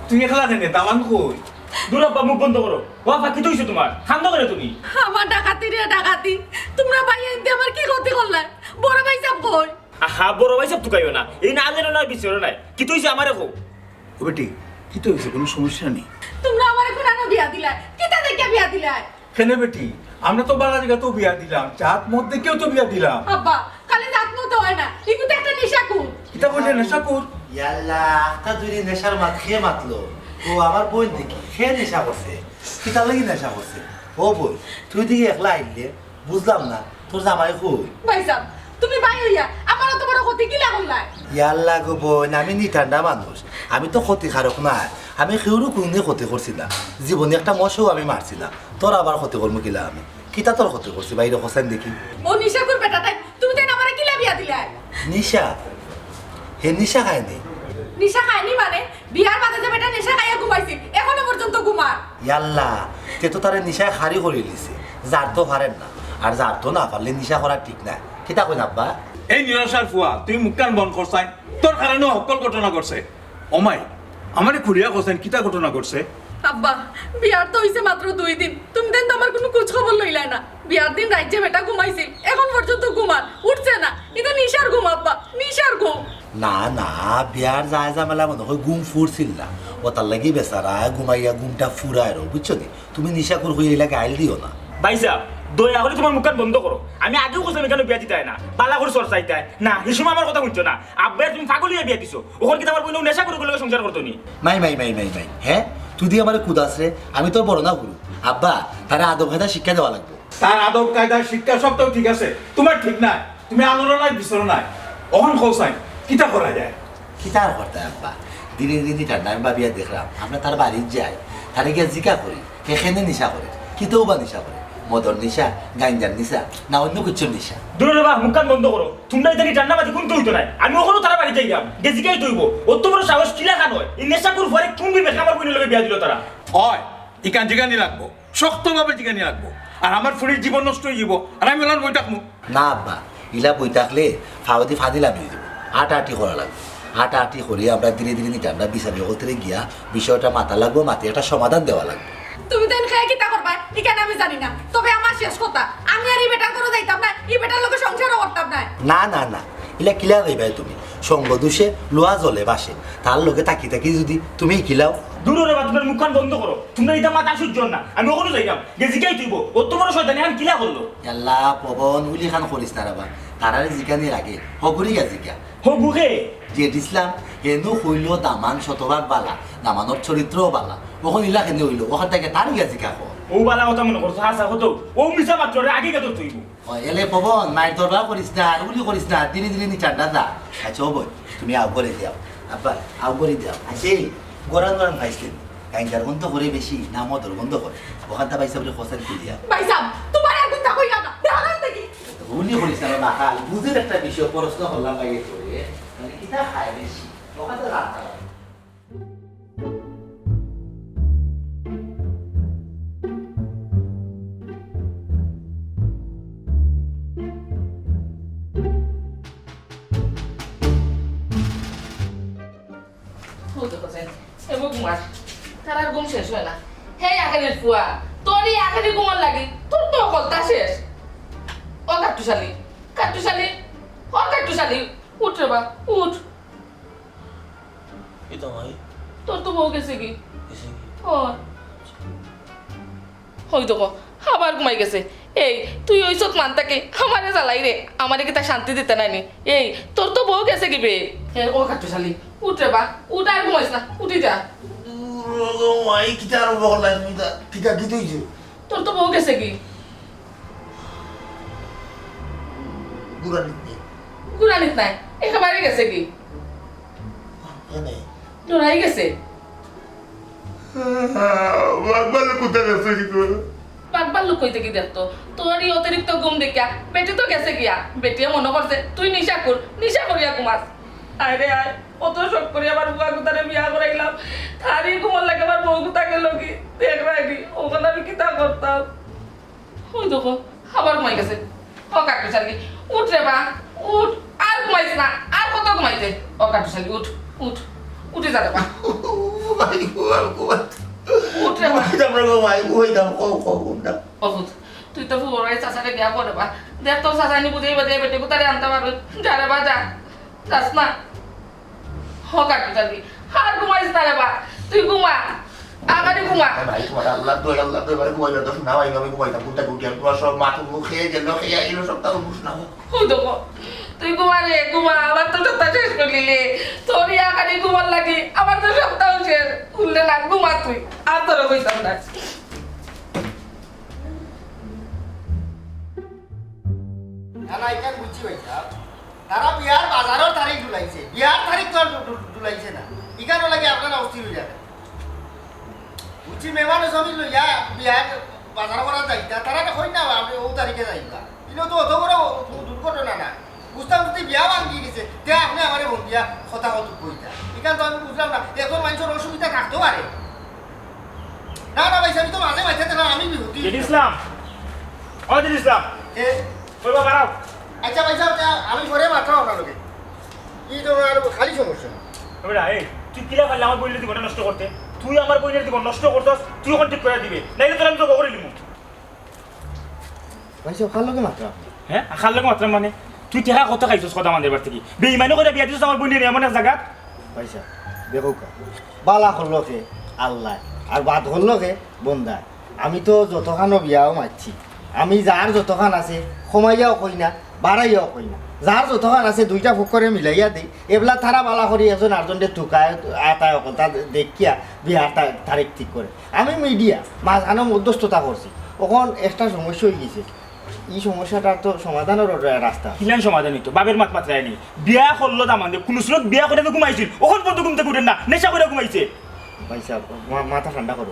তুই খেলা নেনে দামান কই দূর আব্বা মুখ বন্ধ করো। ওয়াফা কি হইছে তোমার? খান্দ করে তুমি। আমার ডাকাতি রে ডাকাতি। তোমরা ভাই এনতে আমার কি ক্ষতি করলে? বড় ভাই সাহেব কই? আহা বড় ভাই সাহেব তুকাইও না। এই না আলেন না বিচরো নাই। কি হইছে আমারে কও। ও বেটি কি তো হইছে কোনো সমস্যা নেই। তোমরা আমারে কোন বিয়া দিলা? কিটা দেখে বিয়া দিলা? কেন বেটি আমরা তো বালা জায়গা তো বিয়া দিলাম, জাত মধ্যে কেউ তো বিয়া দিলাম। আব্বা খালি জাত মতো হয় না, ইকু তো একটা নেশাকুর। কিটা কইলে নেশাকুর? ইয়াল্লা আখতা দুরি নেশার মাত খেয়ে মাতলো। ও আমার বোন দেখি খেয়ে নেশা করছে, কিতা লাগি নেশা করছে। ও বোন তুই দিকে একলা আইলে বুঝলাম না তোর জামাই কই। ভাই সাহেব তুমি ভাই হইয়া আমার তো বড় ক্ষতি কি লাগলা? ইয়াল্লা গো বোন আমি নিঠান্ডা মানুষ, আমি তো ক্ষতি খারক না, আমি কেউরও কোনদিন ক্ষতি করছি না, জীবনে একটা মশাও আমি মারছি না, তোর আবার ক্ষতি করবো কিলা আমি? কিতা তোর ক্ষতি করছি বাইরে হোসেন দেখি। ও নেশাকুর বেটাটাই তুমি তাই আমারে কিলা বিয়া দিলা? নিশা হে নিশা খায়নি। নিশা খায়নি মানে বিয়ার বাদে যে বেটা নেশা খাইয়া ঘুমাইছি এখনো পর্যন্ত ঘুমার। ইয়াল্লা তে তো তারে নিশায় হারি করে লিছে, যার তো পারেন না আর যার তো না পারলে নিশা করা ঠিক না। কিতা কই আব্বা? এই নিরসার ফুয়া তুই মুখটান বন্ধ করছাই, তোর কারণে সকল ঘটনা করছে। ওমাই আমারে খুড়িয়া করছেন কিতা ঘটনা করছে? আব্বা বিয়ার তো হইছে মাত্র 2 দিন, তুমি দেন তো আমার কোনো খোঁজ খবর লইলাই না। বিয়ার দিন রাজ্যে বেটা ঘুমাইছিল, এখন পর্যন্ত ঘুমার উঠছে না। এটা নিশার ঘুম আব্বা, নিশার ঘুম। না না বিয়ার যায় ঝামেলা মনে হয় ঘুম ফুরছিল না, ও তার লাগি বেচারা ঘুমাইয়া ঘুমটা ফুরায় রো, বুঝছো নি? তুমি নিশা করে হয়ে এলাকা আইল দিও না। ভাই সাহেব দয়া করে তোমার মুখখান বন্ধ করো। আমি আগেও কইছিলাম এখানে বিয়া দিতে হয় না, পালা করে চর্চাইতে হয় না। এই সময় আমার কথা বুঝছো না। আব্বা তুমি পাগল হয়ে বিয়া দিছো, ওখান কি তোমার কোনো নেশা করে গুলো সংসার করতো নি? মাই মাই মাই মাই মাই হ্যাঁ তুই দিয়ে আমার কুদাস রে, আমি তোর বড় না গুরু। আব্বা তারা আদব কায়দা শিক্ষা দেওয়া লাগবে। তার আদব কায়দা শিক্ষা সবটাও ঠিক আছে, তোমার ঠিক নাই। তুমি আলোড়ন নাই বিচরণ নাই, অহন খোসাই কিতা করা যায়? কিতা আর করতে আব্বা দিনে দিনে ঠান্ডা আমি ভাবিয়া দেখলাম আমরা তার বাড়ি যাই, তারে গিয়ে জিকা করি এখানে নিশা করে, কিতেও বা নিশা করে, মদর নিশা, গাঞ্জার নিশা না অন্য কিছুর নিশা। দূরে বা মুখখান বন্ধ করো। তোমরা এখানে ঠান্ডা বাজি কোন হইতো নাই। আমি ওখানে তারা বাড়িতে গিয়াম গেজিকাই তৈব। অত বড় সাহস কিলা খান হয়? এই নেশাপুর পরে কোন বিবেক আমার বোনের লগে বিয়া দিল তারা? হয় ইকান জিগানি লাগবো, শক্তভাবে জিগানি লাগবো। আর আমার ফুরির জীবন নষ্ট হয়ে যাব, আর আমি ওলার বই থাকবো না আব্বা ইলা বই থাকলে ফাওয়াদি ফাদিলাম হয়ে যাবো, আটি করা লাগবে। আটি করে আমরা ধীরে ধীরে নিতে আমরা বিচারের হতে গিয়া বিষয়টা মাথা লাগবো, মাথায় একটা সমাধান দেওয়া লাগবে। তুমি দেন খায় কিতা করবা এখানে আমি জানি না, তবে আমার শেষ কথা আমি আর এই বেটার করে যাইতাম না, এই বেটার লোকে সংসারও করতাম না। না না না ইলা কিলা যাইবা তুমি? সঙ্গ দোষে লোহা জলে বাসে, তার লোকে তাকি তাকি যদি তুমি কিলাও। দূরে বা তোমার মুখখান বন্ধ করো। তোমরা এটা মাথা সহ্য না। আমি ওখানে যাইলাম গেজিকাই তৈব। অত বড় শয়তানি এখন কিলা করলো? আল্লাহ পবন উলি খান করিস না রাবা, তারারে জিকানি লাগে হগুরি গা জিকা হো বুকে যে ইসলাম হেনু হইল দামান শতভাগ বালা, দামানোর চরিত্রও বালা, ওখান ইলা খেনে হইল ওখান থেকে তার গা জিকা কর। ও বালা কথা মনে করছো হাসা হতো। ও মিশা মাত্র আগে গেতো তৈব। এলে পবন মায়ের দরবার করিস না, উলি করিস না, দিনে দিনে নি ঠান্ডা যা। আচ্ছা ও বই তুমি আউ করে দিও আব্বা, আউ করে দিও। আচ্ছা গরম গরম খাইছিলেন গাইজার গন্ধ করে বেশি না মদর গন্ধ করে, ওখানটা পাইসা বলে খোসার খুলিয়া ভাই সাহেব তোমার আর কথা কইয়া না দাঁড়ান দেখি। উলি করিস না বাকাল, বুঝের একটা বিষয় প্রশ্ন করলাম লাগে করে মানে কিতা খায় বেশি ওখানে রাত তার আর ঘুম শেষ হয় না। হে আখানের ফুয়া তোরই আখানি ঘুমার লাগে, তোর তো কলতা শেষ। ও কাটুশালি কাটুশালি কাটুশালি উঠ রে বা উঠ এটা ভাই তোর তো বউ গেছে কি এসে কি হই তো আবার ঘুমাই গেছে এই তুই ওই সব মানতাকে আমারে জ্বালাই রে আমারে কি তা শান্তি দিতে নাইনি এই তোর তো বউ গেছে কি বে ও কাটুশালি উঠ রে বা উঠ আর ঘুমাইস না উঠি যা মাই কিটা আর বললাই তুমি তা কিটা কি তুইছো তোর তো বউ গেছে কি গুরানি নি গুরানিত নাই একেবারে গেছে কি এনে ডরাই গেছে বাগবাল কোথা গেছে কি কো পাকবার লোক কইতে কি দেখতো তোর এই অতিরিক্ত ঘুম দেখিয়া বেটি তো গেছে গিয়া বেটিয়ে মনে করছে তুই নিশা করিয়া ঘুমাস আরে আয় কত শখ করি আবার বুয়া গুতারে বিয়া করাইলাম তারই ঘুমার লাগে আবার বউ গুতা গেল কি দেখ রাইনি ওখানে আমি কিতা করতাম ওই দেখো আবার ঘুমাই গেছে ও কাটু শালি উঠ রে বা উঠ আর ঘুমাইস না আর কত ঘুমাইতে ও কাটু শালি উঠ উঠ উঠে যা রে বা ভাই কোয়াল কোয়াল উঠ রে বা আমরা ভাই কই দাও কোনটা অভূত তুই তো ফুবরাই চাচাকে বিয়া করে বা দেখ তোর চাচা নি বুঝেই বাদে বেটে কুতারে আনতে পারবে যা রে বা যা যাস না হ কাটু যাবি আর ঘুমাইস না রে বা তুই ঘুমা আমারই ঘুমা ভাই তোমার আল্লাহ তো এবারে কইলা তো না ভাই আমি কইতাম কোনটা গুটি আর তোমার সব মাথা মুখে গেল খেয়ে এলো সব তাও বুঝ না ওই দেখো তুই ঘুমা রে ঘুমা আমার তো সপ্তাহ শেষ করলিলে তোর আখানি ঘুমার লাগি আমার তো সপ্তাহ শেষ উঠলে না ঘুমা তুই আর তোর কইতাম না না এটা বুঝছি ভাইছা তারা বিয়ার বাজারের তারিখ ডুলাইছে বিয়ার তারিখ তো আর ডুলাইছে না ইকানো লাগে আপনারা অস্থির হয়ে যাবে বুঝছি মেহমান জমি লইয়া বিয়ার বাজার করা যাইতা তারা তো কই না আপনি ও তারিখে যাইতা কিন্তু তো অত বড় দুর্ঘটনা না বুঝতাম যদি বিয়া ভাঙি গেছে তে আপনি আমারে বন্দিয়া কথা কত কইতা ইকান তো আমি বুঝলাম না এখন মানুষের অসুবিধা থাকতেও পারে না না ভাইছা আমি তো মাঝে মাঝে না আমি বিহুতি ইসলাম ইসলাম ওই বাবা রাও আচ্ছা ভাইছা আমি পরে মাত্র আপনার কি তো আর খালি সমস্যা বেটা এই তুই কিলা পারলে আমার বইনের জীবনটা নষ্ট করতে তুই আমার বইনের জীবন নষ্ট করতাস তুই ওখান ঠিক করে দিবে নাইলে তোর আমি তো করে নিব ভাইছা ভালো লাগে মাত্র হ্যাঁ খাল লাগে মাত্র মানে তুই টেকা কত খাইছিস কথা আমাদের বার থেকে বেইমানি করে বিয়া দিছিস আমার বইনের এমন এক জায়গাত পয়সা দেখো বালা হলো কে আল্লাহ আর বাদ হলো কে বন্দা আমি তো যতখানো বিয়াও মারছি আমি যার যতখান আছে কমাইয়াও কই না বাড়াইয়াও কই না যার যতখান আছে দুইটা ফুক করে মিলাইয়া দিই এবেলা তারা বালা করি এজন আরজনকে টুকায় আতায় অকল তা দেখিয়া বিয়ার তারিখ ঠিক করে আমি মিডিয়া মাঝখানে মধ্যস্থতা করছি ওখন একটা সমস্যা হয়ে গেছে এই সমস্যাটার তো সমাধানের রাস্তা কিলান সমাধান হইতো বাবের মাত মাত্রায় নি বিয়া করলো দামান কোনো সুরত বিয়া করে ঘুমাইছিল ওখান পর্যন্ত ঘুমতে ঘুরেন না নেশা করে ঘুমাইছে পয়সা মাথা ঠান্ডা করো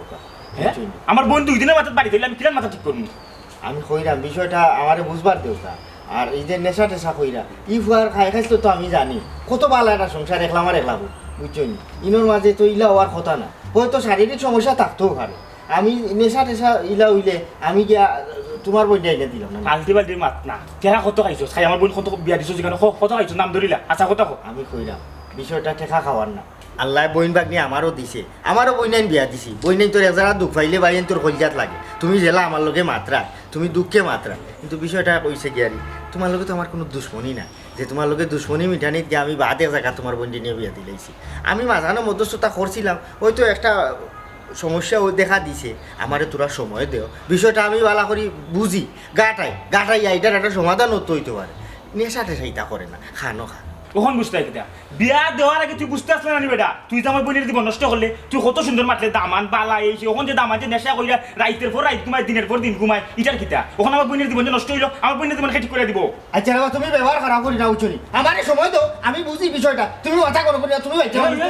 হ্যাঁ আমার বোন 2 দিনের মাথা বাড়ি দিলে আমি কিলান মাথা ঠিক করবো আমি কইরাম বিষয়টা আমারে বুঝবার দেওতা আর এই যে নেশা টেশা কইরা ই ফুয়ার খাই খাইতো তো আমি জানি কত ভালো একটা সংসার একলা আমার একলা বুঝছো নি ইনোর মাঝে তো ইলা হওয়ার কথা না হয়তো শারীরিক সমস্যা থাকতেও পারে আমি নেশা টেশা ইলা হইলে আমি গিয়া তোমার বই এনে দিলাম না পাল্টি বাল্টির মাত না কেনা কত খাইছো খাই আমার বোন কত বিয়া দিছো যেখানে কত খাইছো নাম ধরিলা আচ্ছা কথা আমি কইরাম বিষয়টা টেকা খাওয়ার না আল্লাহ বইন বাগনি আমারও দিছে আমারও বইনাইন বিয়া দিছি বইনাইন তোর একজারা দুঃখ পাইলে বাইন তোর কলজাত লাগে তুমি জেলা আমার লগে মাত্রা তুমি দুঃখে মাত্রা কিন্তু বিষয়টা কইছে গিয়ারি তোমার লগে তো আমার কোনো দুশ্মনী না যে তোমার লগে দুশ্মনী মিঠানিত গিয়ে আমি বাদ এক জায়গা তোমার বন্ডি নিয়ে বিয়া দিলাইছি আমি মাঝানো মধ্যস্থতা করছিলাম হয়তো একটা সমস্যা ও দেখা দিছে আমারে তোরা সময় দেও বিষয়টা আমি বালা করি বুঝি গাটাই এইটার একটা সমাধান হইতে পারে নেশা টেশা ইটা করে না খানো খা ওখান বুঝতে হয় বিয়া দেওয়ার আগে তুই বুঝতে আসলে না বেটা তুই তো আমার বোনের জীবন নষ্ট করলে তুই কত সুন্দর মাতলে দামান বালা এই ওখান যে দামান যে নেশা করিয়া রাইতের পর রাইত ঘুমায় দিনের পর দিন ঘুমায় ইটার কিতা ওখানে আমার বোনের জীবন যে নষ্ট হইলো আমার বোনের জীবন ঠিক করে দিব আচ্ছা বাবা তুমি ব্যবহার খারাপ করি না উচ্চনি আমারে সময় তো আমি বুঝি বিষয়টা তুমি মাথা করো করি তুমি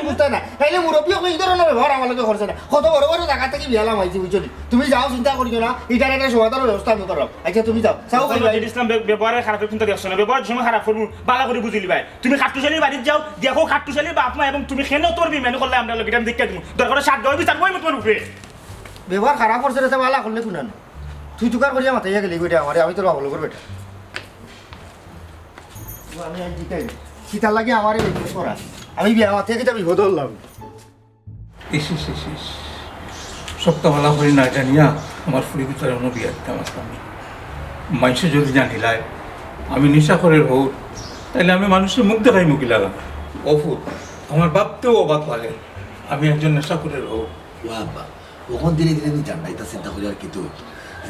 বুঝতে না তাইলে মুরব্বী এই ধরনের ব্যবহার আমার লোকে করছে না কত বড় বড় জায়গা থেকে বিয়ালাম আইছি উচ্চনি তুমি যাও চিন্তা করিও না এটার একটা সমাধানের ব্যবস্থা আমি করলাম আচ্ছা তুমি যাও চাও ইসলাম ব্যবহারের খারাপ চিন্তা দেখছো না ব্যবহার সময় খারাপ করবো বালা করে বুঝিলি ভাই তুমি খাট্টুশালী বাড়িতে যাও দেখো খাট্টুশালী বাপ মা এবং তুমি কেন তোর বিমানে করলে আমরা লোক আমি দেখতে দিব দরকার সাত দেওয়া বিচার বই তোমার উপরে ব্যবহার খারাপ করছে রে মালা করলে শুনানো তুই টুকার করিয়া মাথায় গেলি বেটা আমারে আমি তোর ভালো করবে আমি আজ জিতাই সীতার লাগে আমারে করা আমি বিয়া মাথায় গিয়ে বিপদ হলাম ইস সপ্তাহ করি না জানিয়া আমার ফুড়ি ভিতরে অন্য বিয়া দিতাম আমি মানুষে যদি জানিলায় আমি নিশাখরের হোক তাহলে আমি মানুষের মুখ দেখাই মুখি লাগাম অফুত আমার ভাবতেও অবাক লাগে আমি একজন নেশাখরের হোক ও আব্বা ওখান ধীরে ধীরে নি জানটা এটা চিন্তা করি আর কিন্তু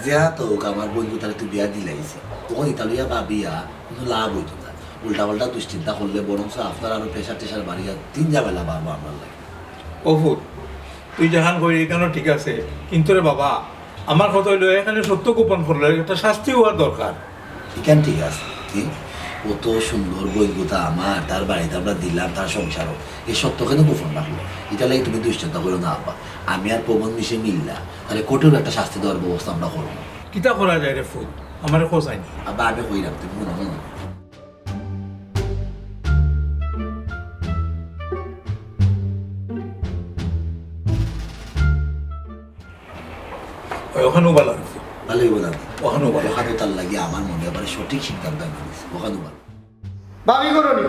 যে তো আমার বন্ধু তাহলে তুই বিয়া দিলাইছে ওখানে ইতালিয়া বা বিয়া কোনো লাভ হইতো না উল্টা পাল্টা দুশ্চিন্তা করলে বরং আপনার আরো প্রেশার টেশার বাড়িয়া তিন ঝামেলা বাবা আমার লাগে অফুত তুই জাহান করি এখানেও ঠিক আছে কিন্তু রে বাবা আমার কথা হইলো এখানে সত্য গোপন করলে একটা শাস্তি হওয়ার দরকার এখান ঠিক আছে ঠিক কত সুন্দর বৈধতা আমার তার বাড়িতে আমরা দিলাম তার সংসারও এই সত্য কেন গোপন রাখলো এটা লাগে তুমি দুশ্চিন্তা করো না আব্বা আমি আর প্রবন্ধ মিশে মিললা তাহলে কঠোর একটা শাস্তি দেওয়ার ব্যবস্থা আমরা করবো কিতা করা যায় রে ফুল আমার খোঁজাই আব্বা আমি কইলাম তুমি মনে মনে ওখানেও ভালো ভালোই বললাম ওখানেও ভালো ওখানে তার লাগে আমার মনে এবারে সঠিক সিদ্ধান্ত আমি নিয়েছি ওখানে ভালো ভাবি করনি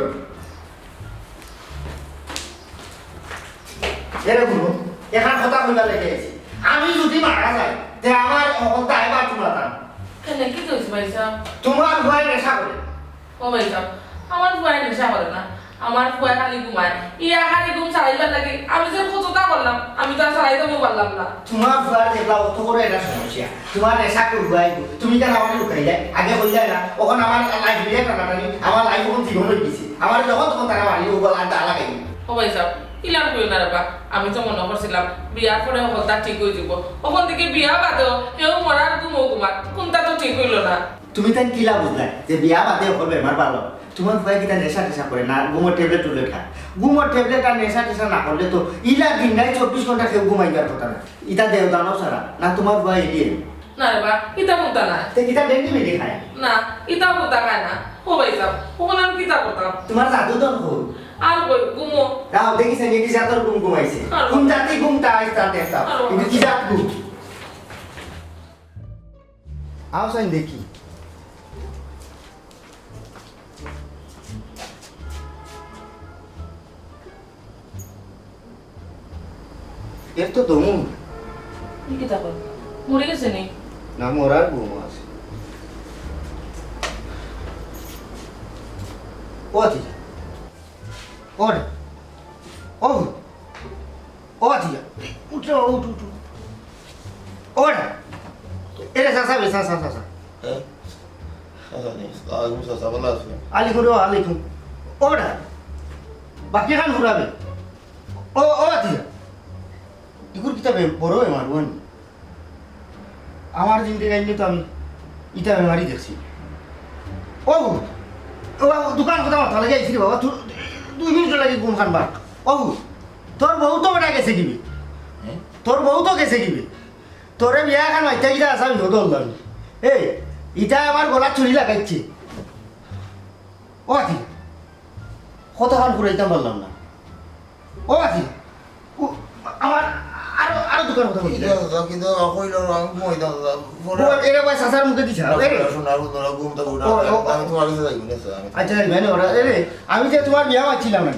এরকম এখান কথা কইবা লেগে গেছে আমি যদি মারা যাই তে আমার অকলতা এবার তোমরা তান কেন কি কইছ ভাই সাহেব তোমার ভয় নেশা করে ও ভাই সাহেব আমার ভয় নেশা করে না আমার ভয় খালি ঘুমায় ইয়া খালি ঘুম ছাড়াইবার লাগে আমি যে কতটা করলাম আমি তো আর ছাড়াইতে পারলাম না তোমার ভয় দেখলা অত বড় এটা সমস্যা তোমার নেশা করবাই তুমি কেন আমাকে লুকাই যায় আগে হয়ে যায় না ওখানে আমার লাইফ দিয়ে টানাটানি আমার লাইফ ওখান জীবন হয়ে গেছে আমার যখন তখন তারা মারি ওগুলো আর দা লাগাই ও ভাই সাহেব ইলাম কইও না রেবা আমি তো মনে করছিলাম বিয়ার পরে হলতা ঠিক হয়ে যাব ওখান থেকে বিয়া বাদেও কেউ মরার ঘুমো ঘুমার কোনটা তো ঠিক হইল না তুমি তাই কিলা বুঝলাই যে বিয়া বাদে করবে আমার ভালো তোমার ভয় কিটা নেশা টেশা করে না ঘুমোর ট্যাবলেট টুলেট খায় ঘুমোর ট্যাবলেট আর নেশা টেশা না করলে তো ইলা দিন নাই 24 ঘন্টা কেউ ঘুমাই যাওয়ার কথা না ইটা দেও দানো সারা না তোমার ভয় এগিয়ে না রেবা ইতা মুতা না তো ইটা ডেঙ্গি মেডি খায় না ইতা মুতা খায় না ও ভাই সাহেব ওখানে আমি কিতা করতাম তোমার জাদু দন হল আর কই ঘুমো তাও দেখিস নাকি জাতর ঘুম ঘুমাইছে কোন জাতি ঘুমটা আইতা দেখতা কিন্তু কি জাত ঘুম আও সাইন দেখি এর তো দমু কি কিতা কর মরে গেছে নি না মরার ঘুম আছে ও আচ্ছা ওরে ও ও আচ্ছা উঠো উঠ উঠ ওরে এরে সাসা বেসা সাসা সাসা আলাইকুম আলাইকুম ওরে বাকি খান ঘুরাবে ও ও আচ্ছা ইগুর কিতাবে বড় বেমার বোন আমার জিন্দিগি তো আমি ইটা বেমারি দেখছি ও দোকান কথা মাথা লাগে আইসি বাবা তুই 2 মিনিট লাগে ঘুম খানবা ও তোর বউ তো বেটা গেছে কিবি তোর বউ তো গেছে কিবি তোরে বিয়া খান মাইতা গিয়া আসা আমি ধরলাম এই ইটা আমার গলা চুরি লাগাইছে ও আছি কতক্ষণ ঘুরাইতাম পারলাম না ও আছি আমার আরো আরো দোকান কথা বলছি কিন্তু কইল আমি মই দাও এরে ভাই সাসার মুখে দিছা এরে শোনার বন্ধুরা ঘুমটা উঠা আমি তোমার কাছে যাইব না আমি আচ্ছা মানে ওরা এরে আমি যে তোমার বিয়া মারছিলাম না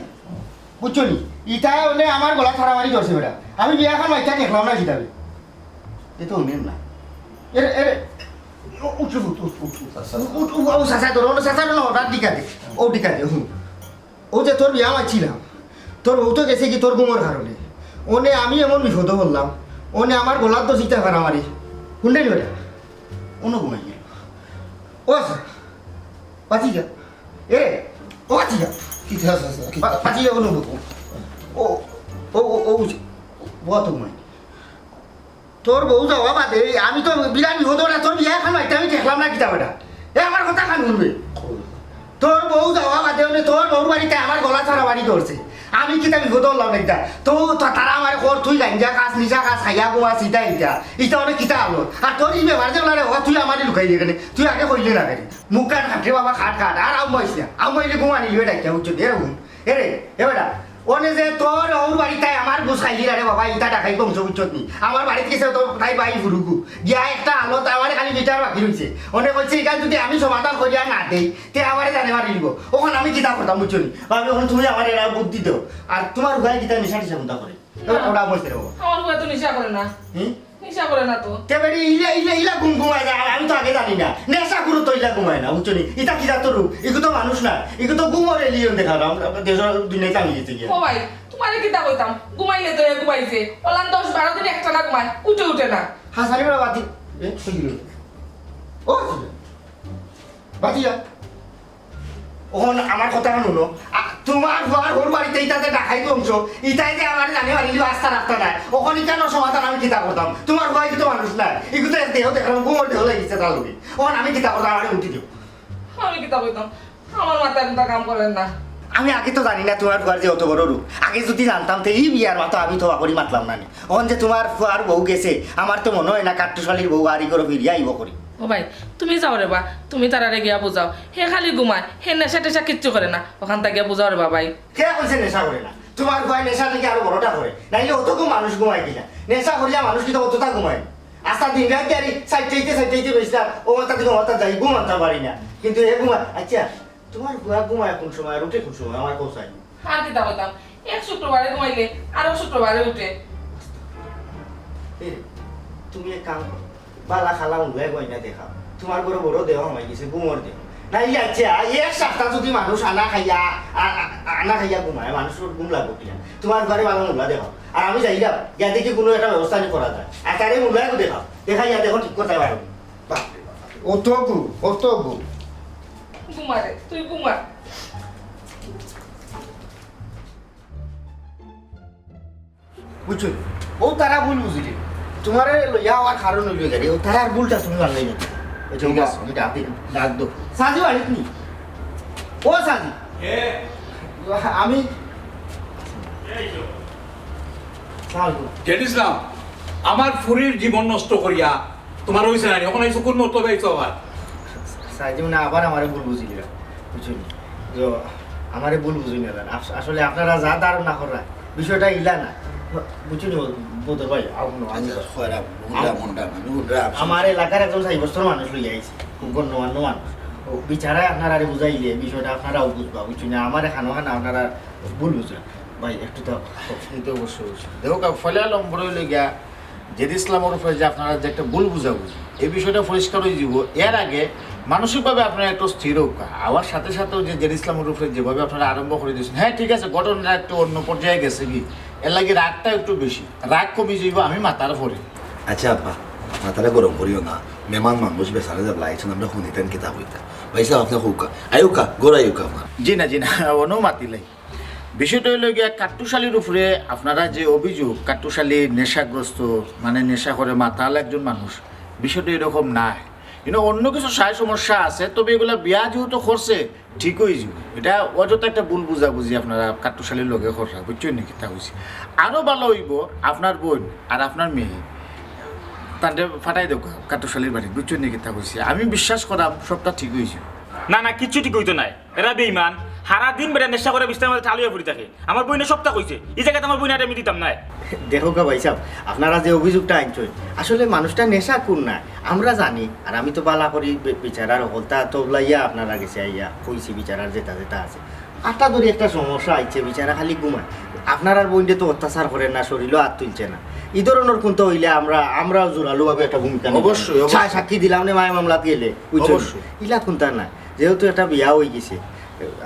বুঝছো নি ইটা হলে আমার গলা ছাড়ামারি করছে বেটা আমি বিয়া খান মাইটা দেখলাম না কিতাবে এ তো নেম না এরে এরে উঠ উঠ উঠ উঠ উঠ ও সাসা ধরো না সাসা না ওটা দিকাতে ও দিকাতে ও যে তোর বিয়া মারছিলাম তোর বউ তো গেছে কি তোর ঘুমোর কারণে ওনে আমি এমন বিপদ বললাম ওনে আমার গলার তো চিতা করা মারি শুনলেন বেটা অন্য ঘুমাই গেল ও আচ্ছা পাচি যা এ ও পাচি যা কি আছে পাচি যা কোনো ও ও ও ও বত ঘুমাই তোর বউ যাওয়া বাদে আমি তো বিরাট বিপদ না তোর বিয়া খান আমি দেখলাম না কিতা বেটা এ আমার কথা খান শুনবে তোর বউ যাওয়া বাদে তোর বউর বাড়িতে আমার গলা ছাড়া বাড়ি ধরছে আমি কিতা বিপদ হলাম না তো তারা আমার কর তুই গাঞ্জা খাস নিশা খাস খাইয়া গোয়া সিটা ইটা ইটা অনেক কিতা হলো আর তোর ই ব্যবহার যে বলে তুই আমারই লুকাই দিয়ে কেন তুই আগে কইলে না কেন মুখ কাট খাটে বাবা খাট খাট আর আমাইস না আমাইলে ঘুমানি বেটা ইটা উচ্চ এরকম এরে এ বেটা ওনে যে তোর ওর বাড়িতে আমার গোস খাইলি রে বাবা ইটা ডাকাই বংশ উচ্চত নি আমার বাড়িতে গেছে তোর তাই বাই ফুরুকু গিয়া একটা আলো আমার খালি বিচার বাকি রয়েছে অনেক বলছে এখানে যদি আমি সমাধান করিয়া না দেই তে আমারে জানে মারি দিব ওখানে আমি কিতা করতাম বুঝছো নি ভাবি ওখানে তুমি আমার এরা বুদ্ধি দাও আর তোমার গায়ে কিতা নিশা টিশা মুদা করে ওটা বলতে রে বাবা আমার বউ তো নিশা করে না হুম নিশা করে না তো তেবারে ইলা ইলা ইলা ঘুম ঘুমায় যায় আমি তো আগে জানি না নেশা করু তো ইলা ঘুমায় না বুঝছো নি ইটা কি জাতো রূপ এগুলো তো মানুষ না এগুলো তো ঘুমোর এলিয়ন দেখা আমরা দেশের দুনিয়ায় চালিয়ে যেতে গিয়ে ও ভাই তোমারে কিতা কইতাম ঘুমাইলে তো ঘুমাইছে ওলান 10-12 দিন একটা না ঘুমায় উঠে না হাসানি বড় বাতি ও বাতিয়া ওহন আমার কথা শুনো তোমার ঘর ওর বাড়িতে ইটাতে ডাকাই অংশ ইটাই যে আমার জানি বাড়ি আস্থা রাখতে নাই ওখান ইটানো সমাধান আমি কিতা করতাম তোমার ভয় তো মানুষ নাই এগুলো দেহ দেখলাম ঘুমোর দেহ লাগিছে তার লোকে ওখান আমি কিতা করতাম আমার উঠি দিও আমি কিতা কইতাম আমার মাথায় এত কাম করেন না আমি আগে তো জানি না তোমার ফুয়ার যে অত বড় রূপ আগে যদি জানতাম তো এই বিয়ার মাথা আমি তো করি মাতলাম না ওখান যে তোমার ফুয়ার বউ গেছে আমার তো মনে হয় না কাট্টুশালীর বউ আরি করে ফিরিয়ে আইব করি ও ভাই তুমি যাও রে বা তুমি তারারে গিয়া বুঝাও হে খালি ঘুমায় হে নেশা টেশা কিচ্ছু করে না ওখান থেকে বুঝাও রে বা ভাই কে বলছে নেশা করে না তোমার ভয় নেশা থেকে আরো বড়টা করে নাইলে অতকু মানুষ ঘুমায় কিনা নেশা করিয়া মানুষ কিন্তু অতটা ঘুমায় আস্তা দিন রাত আর সাইডটাইতে বেশটা ও মাথা থেকে মাথা যাই ঘুমাতে পারি না কিন্তু এ ঘুমায় আচ্ছা তোমার বুয়া ঘুমায় কোন সময় আর উঠে কোন সময় আমার কোথায় আর কিতা কইতাম এক শুক্রবারে ঘুমাইলে আরো শুক্রবারে উঠে তুমি এক কাম করো বালা খালা উন্ডায় গয়না দেখাও তোমার বড় বড় দেহ হমাই গেছে গুমর দেহ নাইলে আচ্ছা এক সপ্তাহ যদি মানুষ আনা খাইয়া ঘুমায় মানুষের ঘুম লাগবো কিনা তোমার ঘরে ভালো মূল্যা দেখাও আর আমি যাই যাও ইয়া দেখি কোনো একটা ব্যবস্থা করা যায় আর তারে মূল্যায় দেখাও দেখাইয়া দেখো ঠিক করতে পারো অত গু ঘুমারে তুই ঘুমা বুঝছো ও তারা ভুল বুঝলি তোমার লইয়া আর কারণ হইল গাড়ি ও তারা আর ভুলটা তুমি ভালো না ঠিক আছে। এটা আপনি ডাক দো সাজি আনিস নি ও সাজি আমি জেনিসলাম আমার ফুরির জীবন নষ্ট করিয়া তোমার হয়েছে না এখন আইসো কোন মতো আইসো আবার সাজি মানে আবার আমারে ভুল বুঝলি বুঝলি তো আমারে ভুল বুঝলি না আসলে আপনারা যা ধারণা করা বিষয়টা ইলা না বুঝলি বোধ ভাই আমার এলাকার একজন 6 বছর মানুষ লইয়া আইছে খুব গণ্যমান্য মানুষ বিচারায় আপনারা আরে বুঝাইলে বিষয়টা আপনারাও বুঝবা বুঝছি না আমার এখানে আপনারা ভুল বুঝলেন ভাই একটু তো কিন্তু অবশ্যই দেখো ফলে লম্বর হইলে গিয়া জেদ ইসলামের উপরে যে আপনারা যে একটা ভুল বুঝাবুঝি এই বিষয়টা পরিষ্কার হয়ে যাব এর আগে মানসিকভাবে আপনারা একটু স্থির হোক আবার সাথে সাথেও যে জেদ ইসলামের উপরে যেভাবে আপনারা আরম্ভ করে দিয়েছেন হ্যাঁ ঠিক আছে ঘটনাটা একটু অন্য পর্যায়ে গেছে কি এর লাগে রাগটা একটু বেশি রাগ কমে যাইব আমি মাথার পরে আচ্ছা আপা মাথাটা গরম করিও না মেহমান মানুষ বেসারে যাব লাইছেন আমরা শুনিতেন কিতাব হইতা ভাইসা আপনি হুকা আয়ুকা গোড়া আয়ুকা আমার জি না অন্য মাতিলাই বিষয়টা হলো গিয়া কাট্টুশালীর উপরে আপনারা যে অভিযোগ কাট্টুশালী নেশাগ্রস্ত মানে নেশা করে মাতাল একজন মানুষ বিষয়টা এরকম না কিন্তু অন্য কিছু সায় সমস্যা আছে তবে এগুলা বিয়া যেহেতু করছে ঠিক হয়ে যাবে এটা অযথা একটা ভুল বুঝাবুঝি আপনারা কাট্টুশালীর লগে কররা বুঝছেন নাকি তা হয়েছে আরও ভালো হইব আপনার বোন আর আপনার মেয়ে তাদের ফাটাই দেব কাট্টুশালীর বাড়ি বুঝছেন নাকি তা হয়েছে আমি বিশ্বাস করাম সবটা ঠিক হয়ে যাবে না কিচ্ছু ঠিক হইতো নাই এরা বেইমান সারা দিন বেড়ে নেশা করে বিস্তার মধ্যে ঠালুয়া পড়ে থাকে আমার বইনে সপ্তাহ কইছে এই জায়গাতে আমার বইনে আমি দিতাম না দেখো কা ভাই সাহেব আপনারা যে অভিযোগটা আনছেন আসলে মানুষটা নেশা কোন না আমরা জানি আর আমি তো বালা করি বিচারার হলতা তো লাইয়া আপনারা গেছে আইয়া কইছি বিচারার যেটা আছে আটা ধরে একটা সমস্যা আইছে বিচারা খালি ঘুমায় আপনার আর বইনটা তো অত্যাচার করেন না শরীরও হাত তুলছে না এই ধরনের কোনটা হইলে আমরাও জোরালোভাবে একটা ভূমিকা অবশ্যই সাক্ষী দিলাম না মায় মামলা গেলে অবশ্যই ইলা কোনটা না যেহেতু একটা বিয়া হয়ে গেছে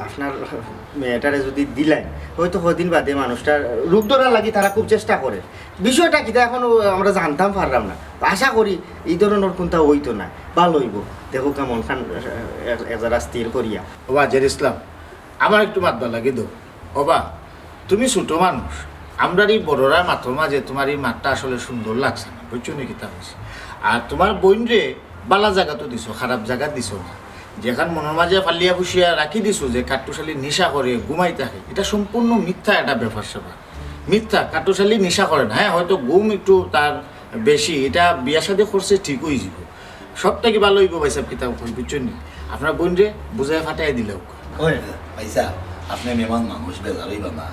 আপনার মেয়েটারে যদি দিলেন হয়তো কদিন বাদে মানুষটার রূপ ধরার লাগি তারা খুব চেষ্টা করে বিষয়টা কিটা এখনো আমরা জানতাম পারলাম না আশা করি এই ধরনের কোনটা হইতো না ভালো হইব দেখো কেমন খান এজারা স্থির করিয়া ওবা জেদ ইসলাম আমার একটু মাতবা লাগে দো ওবা তুমি ছোটো মানুষ আমরা এই বড়রা মাত্র মাঝে তোমার এই মাঠটা আসলে সুন্দর লাগছে না বুঝছো নাকি তা হয়েছে আর তোমার বোন রে বালা জায়গা তো দিছো খারাপ জায়গা দিছো না যেখান মনের মাঝে ফালিয়া ফুসিয়া রাখি দিছো যে কাট্টুশালী নেশা করে ঘুমাই থাকে এটা সম্পূর্ণ মিথ্যা একটা ব্যাপার স্যাপার মিথ্যা কাট্টুশালী নেশা করে না হ্যাঁ হয়তো ঘুম একটু তার বেশি এটা বিয়া সাথে করছে ঠিক হয়ে যাব সব থেকে ভালো হইব ভাই সাহেব কিতাব বুঝছো নি আপনার বোন রে বুঝাই ফাটাই দিলেও ভাইসা আপনি মেহমান মানুষ বেজার হইবা না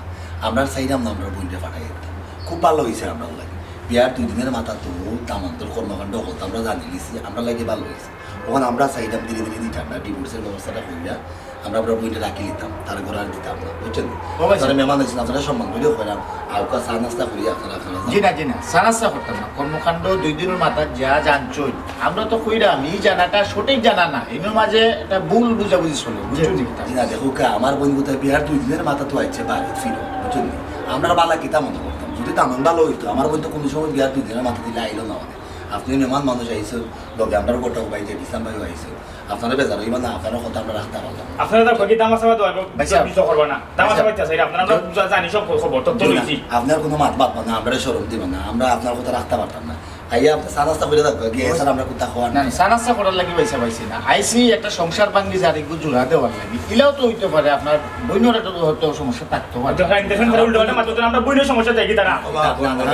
আমরা চাইলাম না আমরা বইনটা ফাটাই দিতাম খুব ভালো হয়েছে আমরা লাগে বিয়ার 2 দিনের মাথা তো দামান্তর কর্মকাণ্ড হতো আমরা জানি নিছি আমরা লাগে ভালো হয়েছে তখন আমরা চাইতাম ধীরে ধীরে দিতাম না, ডিভোর্সের ব্যবস্থাটা করিয়া আমরা পুরো বইটা রাখি নিতাম, তার ঘরে আর দিতাম না, বুঝছেন? আপনারা মেহমান হয়েছেন, আপনারা সম্মান করেও করাম, আউকা চা নাস্তা করিয়া আপনারা জি না সানাসা করতাম না, কর্মকাণ্ড 2 দিনের মাথা যা জানছই আমরা তো কইরাম এই জানাটা সঠিক জানা না, এর মাঝে একটা ভুল বুঝাবুঝি চলে, বুঝছো নি? না দেখো আমার বোন কোথায় বিহার 2 দিনের মাথা তো আইছে বাড়ি ফিরো, বুঝছেন? আমরা বালা কিতা মনে করতাম, যদি তেমন ভালো হইতো আমার বোন তো কোনো সময় বিহার 2 দিনের মাথা দিলে আইলো না। মানে আপনি মেহমান মানুষ আইসেন, লগে আমরা গোটা ভাই যে ইসলাম ভাইও আইসেন, আপনারা বেজার হইবা না, আপনার কথা আমরা রাখতে পারলাম। আপনারা তো বাকি তামাশা বাদ কিছু করবা না, তামাশা বাদ চাই আপনারা আমরা জানি সব খবর তো লইছি। আপনার কোনো মাত বাপ না, আমরা শরম দিব না, আমরা আপনার কথা রাখতে পারতাম না। আইয়া আপনি চা নাস্তা করে থাকবো, গিয়ে স্যার আমরা কোথা খাওয়ার না সানাসা করার লাগি পয়সা পাইছি না, আইসি একটা সংসার ভাঙলি যারে জোড়া দেওয়ার লাগি, ইলাও তো হইতে পারে আপনার বইনের একটা হয়তো সমস্যা থাকতো পারে। দেখেন তারা উল্টো পাল্টা মাত্র আমরা বইনের সমস্যা দেখি তারা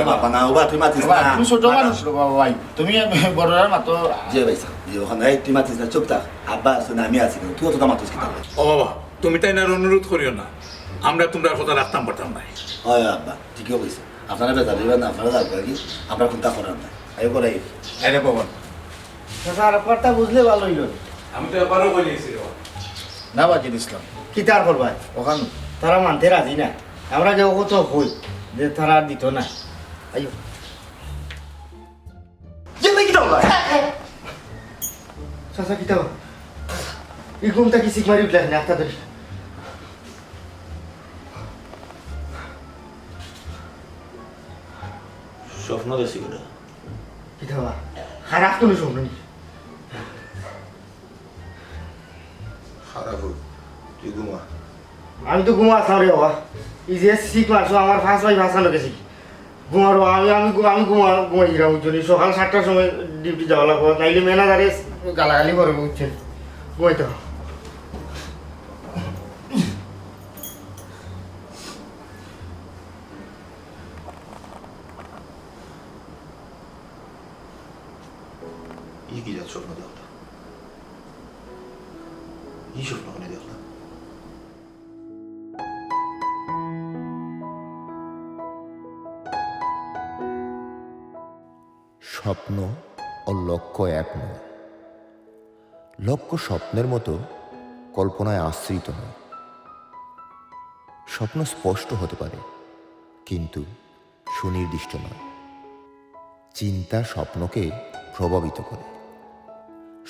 বাবা না, ওবা তুই মাতিস না। তুমি ছোট মানুষ রে বাবা ভাই, তুমি বড়রার মতো যে ভাইসা যে ওখানে এই তুই মাতিস না, চুপ থাক। আব্বা শুনে আমি আছি, তুই অত মাতিস কি থাকবে? ও বাবা, তুমি তাই না অনুরোধ করিও না, আমরা তোমরা কথা রাখতাম পারতাম না। হয় আব্বা ঠিকই বলছে, আপনারা বেজার হইবেন না, আপনারা যাবে কি আমরা কোনটা করার নাই, আই করাই আরে পবন স্যার কথা বুঝলে ভালো হইল। আমি তো এবারও বলেছি না বাজির ইসলাম কি তার করবা ওখান তারা মানতে রাজি না, আমরা যে কত হই যে তারা আর দিত না। আইও চাচা কিতা এই ঘুমটা কি শিখ মারি উঠলে না একটা ধরে স্বপ্ন দেখছি কিনা কিতা খারাপ কোনো শোনো নি খারাপ হোক, তুই ঘুমা। আমি তো ঘুমা আসলাম রে বাবা, এই যে শিখ মারছো আমার ফাঁস ভাই ভাসানো গেছি ঘুমারো, আমি আমি আমি ঘুমাইছিলাম বুঝছি, সকাল 7টার সময় ডিউটি যাওয়া লাগবো, নাইলে ম্যানেজারে গালাগালি করবো বুঝছেন, ঘুমাইতে হবে। ই কি যাত স্বপ্ন দেখলাম, ই স্বপ্ন কোনে দেখলাম? স্বপ্ন ও লক্ষ্য এক নয়। লক্ষ্য স্বপ্নের মতো কল্পনায় আশ্রিত নয়। স্বপ্ন স্পষ্ট হতে পারে কিন্তু সুনির্দিষ্ট নয়। চিন্তা স্বপ্নকে প্রভাবিত করে।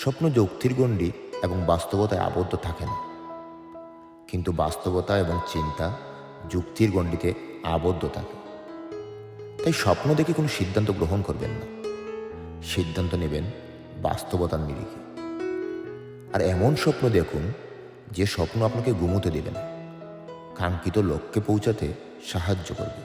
স্বপ্ন যুক্তির গণ্ডি এবং বাস্তবতায় আবদ্ধ থাকে না, কিন্তু বাস্তবতা এবং চিন্তা যুক্তির গণ্ডিতে আবদ্ধ থাকে। তাই স্বপ্ন দেখে কোনো সিদ্ধান্ত গ্রহণ করবেন না, সিদ্ধান্ত নেবেন বাস্তবতার নিরিখে। আর এমন স্বপ্ন দেখুন যে স্বপ্ন আপনাকে ঘুমোতে দেবে না, কাঙ্ক্ষিত লক্ষ্যে পৌঁছাতে সাহায্য করবে।